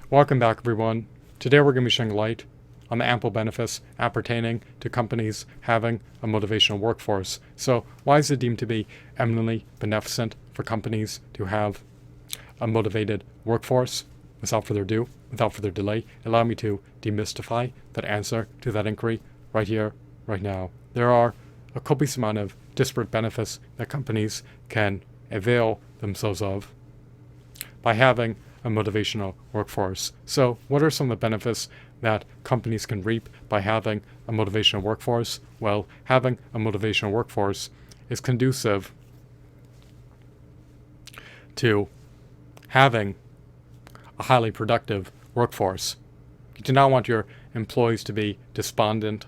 Welcome back, everyone. Today we're going to be shedding light on the ample benefits appertaining to companies having a motivational workforce. So, why is it deemed to be eminently beneficent for companies to have a motivated workforce? Without further ado, without further delay, allow me to demystify that answer to that inquiry right here, right now. There are a copious amount of disparate benefits that companies can avail themselves of by having a motivational workforce. So, what are some of the benefits that companies can reap by having a motivational workforce? Well, having a motivational workforce is conducive to having a highly productive workforce. You do not want your employees to be despondent,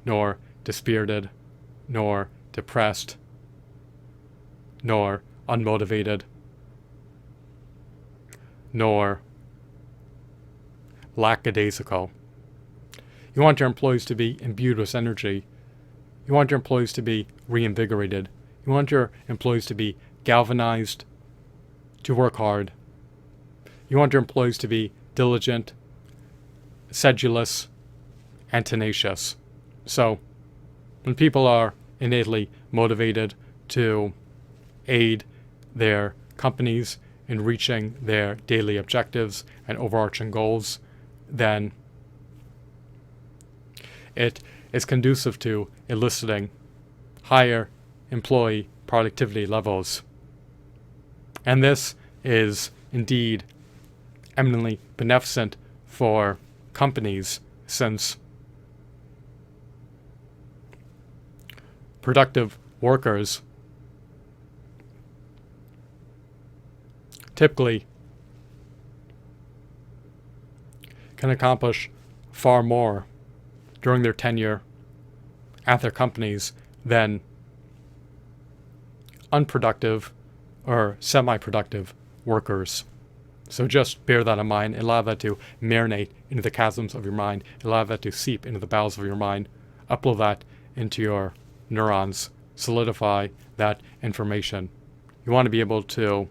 nor dispirited, nor depressed, nor unmotivated, nor lackadaisical. You want your employees to be imbued with energy. You want your employees to be reinvigorated. You want your employees to be galvanized to work hard. You want your employees to be diligent, sedulous, and tenacious. So, when people are innately motivated to aid their companies in reaching their daily objectives and overarching goals, then it is conducive to eliciting higher employee productivity levels. And this is indeed eminently beneficent for companies, since productive workers typically can accomplish far more during their tenure at their companies than unproductive or semi-productive workers. So just bear that in mind. Allow that to marinate into the chasms of your mind. Allow that to seep into the bowels of your mind. Upload that into your neurons. Solidify that information. You want to be able to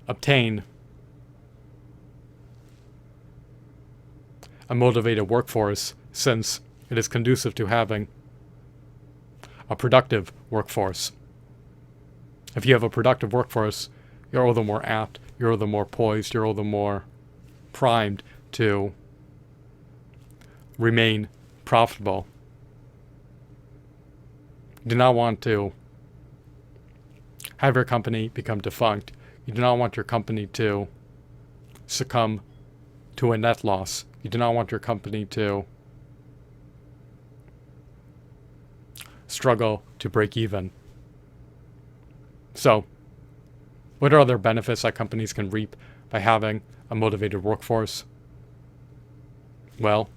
obtain a motivated workforce, since it is conducive to having a productive workforce. If you have a productive workforce, you're all the more apt, you're all the more poised, you're all the more primed to remain profitable. You do not want to have your company become defunct. You do not want your company to succumb to a net loss. You do not want your company to struggle to break even. So, what are other benefits that companies can reap by having a motivated workforce? Well,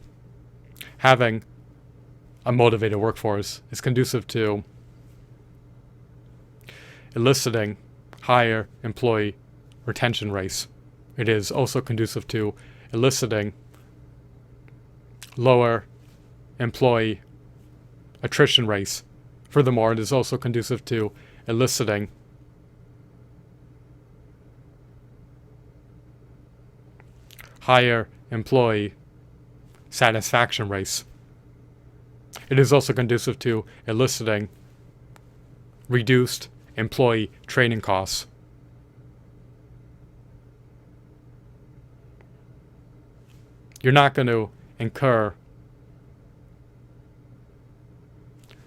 having a motivated workforce is conducive to eliciting higher employee retention rates. It is also conducive to eliciting lower employee attrition rates. Furthermore, it is also conducive to eliciting higher employee satisfaction rates. It is also conducive to eliciting reduced employee training costs. You're not going to incur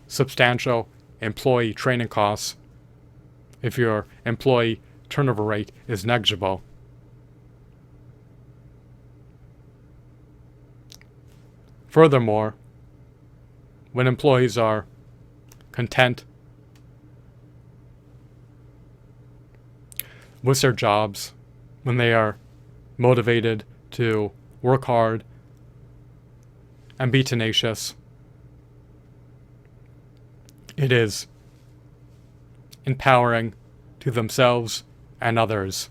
substantial employee training costs if your employee turnover rate is negligible. Furthermore, when employees are content with their jobs, when they are motivated to work hard and be tenacious, it is empowering to themselves and others.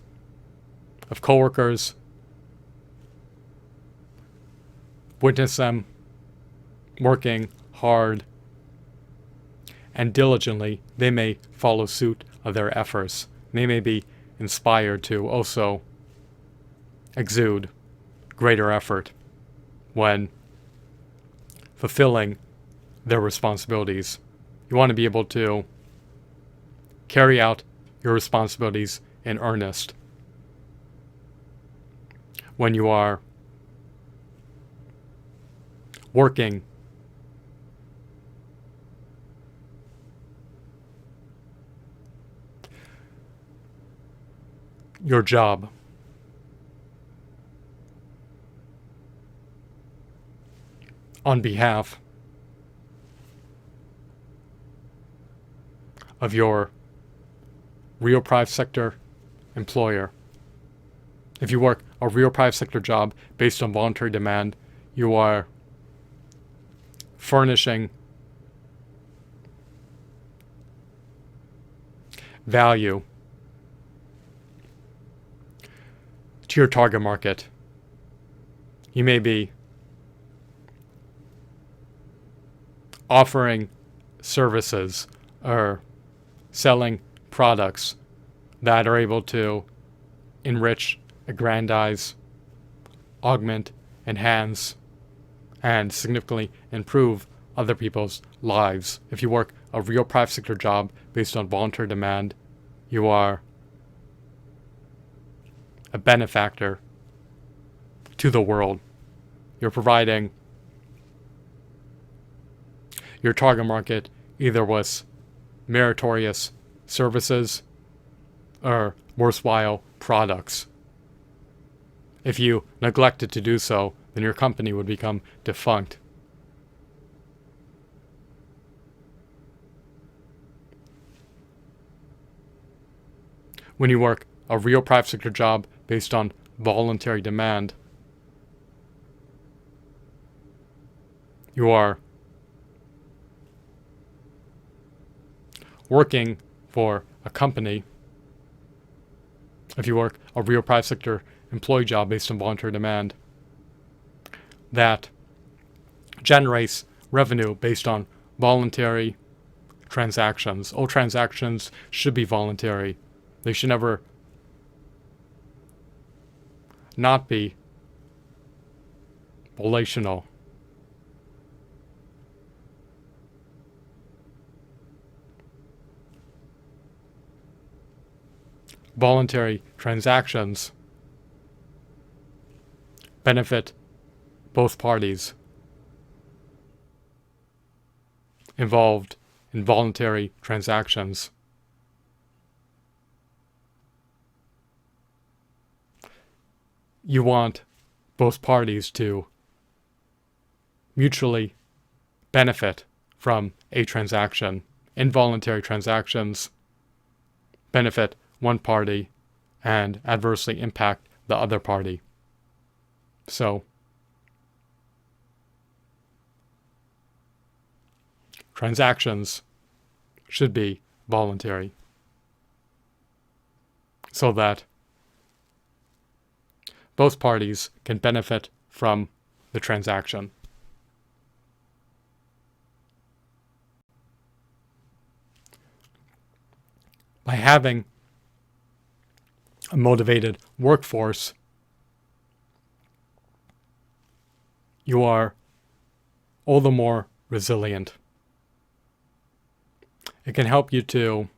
Of coworkers, witness them working hard and diligently they may follow suit of their efforts. They may be inspired to also exude greater effort when fulfilling their responsibilities. You want to be able to carry out your responsibilities in earnest when you are working your job. On behalf of your real private sector employer. If you work a real private sector job based on voluntary demand, you are furnishing value to your target market. You may be offering services or selling products that are able to enrich, aggrandize, augment, enhance, and significantly improve other people's lives. If you work a real private sector job based on voluntary demand, you are a benefactor to the world. You're providing your target market either with meritorious services or worthwhile products. If you neglected to do so, then your company would become defunct. When you work a real private sector job based on voluntary demand, you are working for a company. If you work a real private sector employee job based on voluntary demand, that generates revenue based on voluntary transactions. All transactions should be voluntary. They should never not be volitional. Voluntary transactions benefit both parties involved in voluntary transactions. You want both parties to mutually benefit from a transaction. Involuntary transactions benefit one party and adversely impact the other party. So, transactions should be voluntary so that both parties can benefit from the transaction. By having a motivated workforce, you are all the more resilient. It can help you to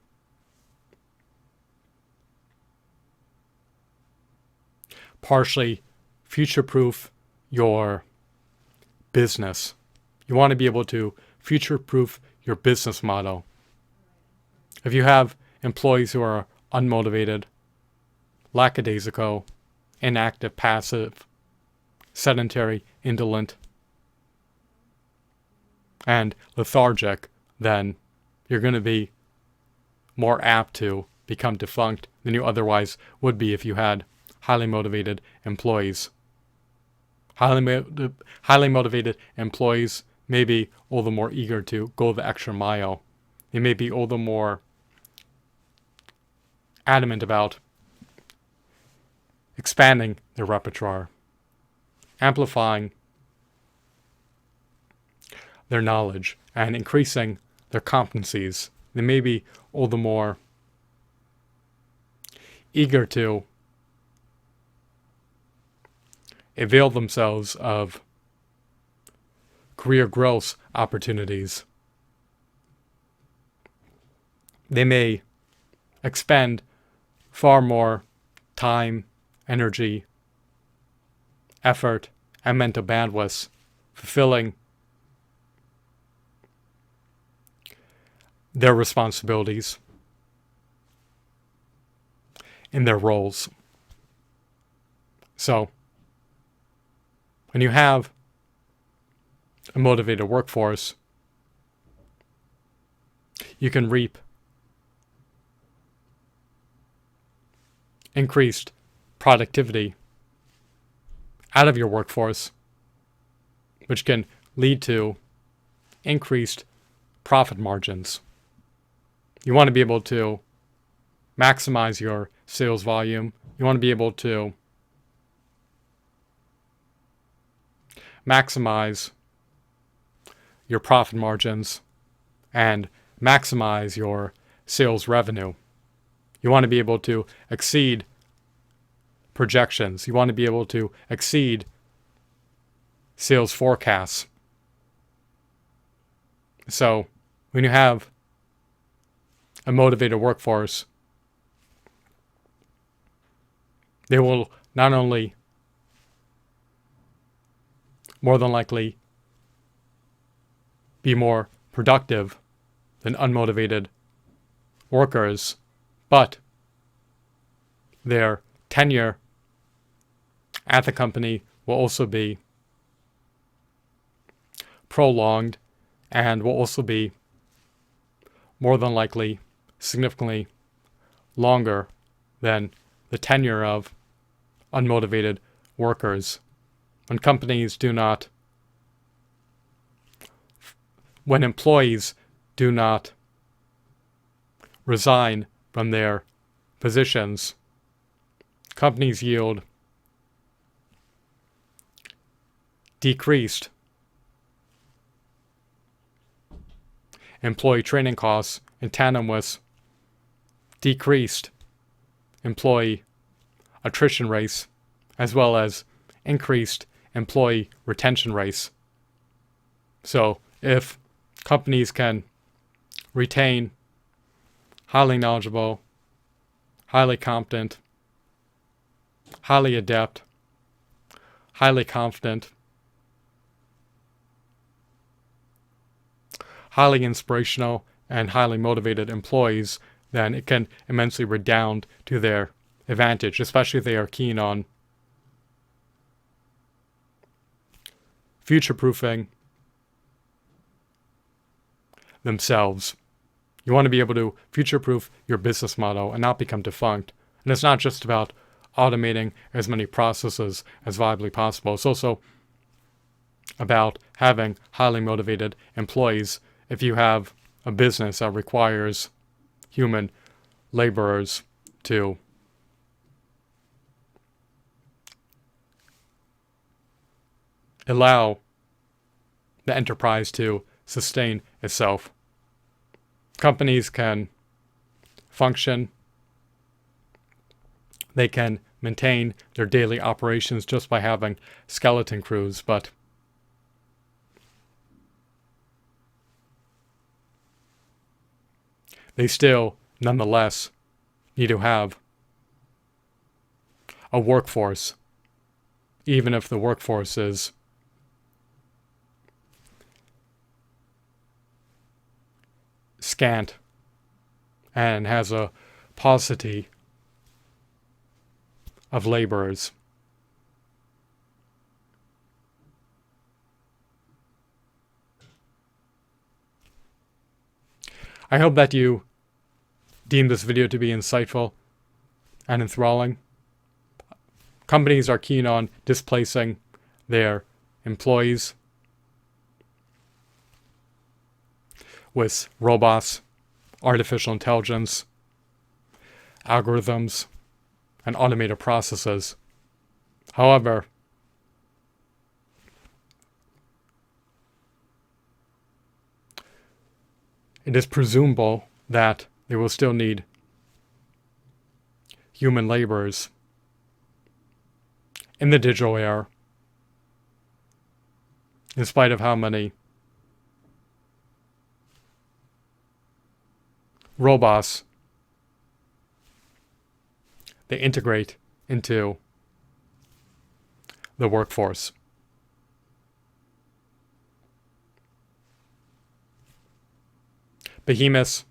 partially future-proof your business. You want to be able to future-proof your business model. If you have employees who are unmotivated, lackadaisical, inactive, passive, sedentary, indolent, and lethargic, then you're going to be more apt to become defunct than you otherwise would be if you had highly motivated employees. Highly motivated employees may be all the more eager to go the extra mile. They may be all the more adamant about expanding their repertoire, amplifying their knowledge, and increasing their competencies. They may be all the more eager to avail themselves of career growth opportunities. They may expend far more time, energy, effort, and mental bandwidth fulfilling their responsibilities in their roles. So, when you have a motivated workforce, you can reap increased productivity out of your workforce, which can lead to increased profit margins. You want to be able to maximize your sales volume. You want to be able to maximize your profit margins and maximize your sales revenue. You want to be able to exceed projections. You want to be able to exceed sales forecasts. So, when you have a motivated workforce, they will not only more than likely be more productive than unmotivated workers, but their tenure at the company will also be prolonged and will also be more than likely significantly longer than the tenure of unmotivated workers. When employees do not resign from their positions, companies yield decreased employee training costs in tandem with decreased employee attrition rates, as well as increased employee retention rates. So if companies can retain highly knowledgeable, highly competent, highly adept, highly confident, highly inspirational, and highly motivated employees, then it can immensely redound to their advantage, especially if they are keen on future-proofing themselves. You want to be able to future-proof your business model and not become defunct. And it's not just about automating as many processes as viably possible. It's also about having highly motivated employees. If you have a business that requires human laborers to allow the enterprise to sustain itself, companies can function, they can maintain their daily operations just by having skeleton crews, but they still, nonetheless, need to have a workforce, even if the workforce is scant and has a paucity of laborers. I hope that you deem this video to be insightful and enthralling. Companies are keen on displacing their employees with robots, artificial intelligence, algorithms, and automated processes. However, it is presumable that they will still need human laborers in the digital era, in spite of how many robots they integrate into the workforce. Behemoths,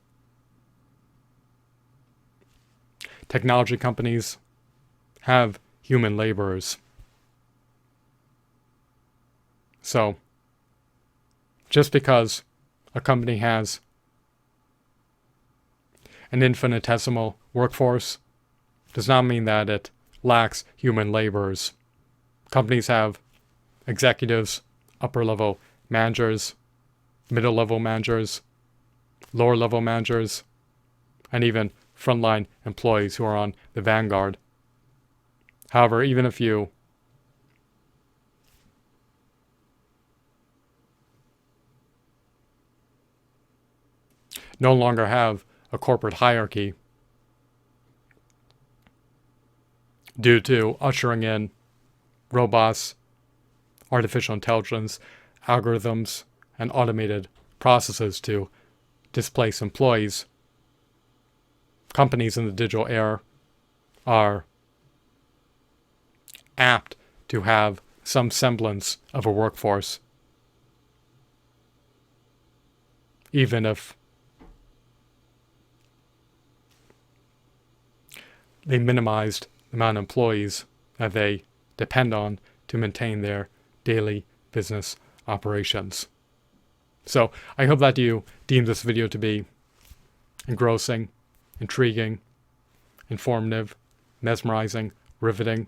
technology companies have human laborers. So, just because a company has an infinitesimal workforce does not mean that it lacks human laborers. Companies have executives, upper-level managers, middle-level managers, lower-level managers, and even frontline employees who are on the vanguard. However, even if you no longer have a corporate hierarchy due to ushering in robots, artificial intelligence, algorithms, and automated processes to displace employees, companies in the digital era are apt to have some semblance of a workforce, even if they minimized the amount of employees that they depend on to maintain their daily business operations. So I hope that you deem this video to be engrossing, intriguing, informative, mesmerizing, riveting,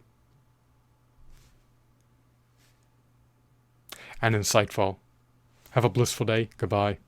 and insightful. Have a blissful day. Goodbye.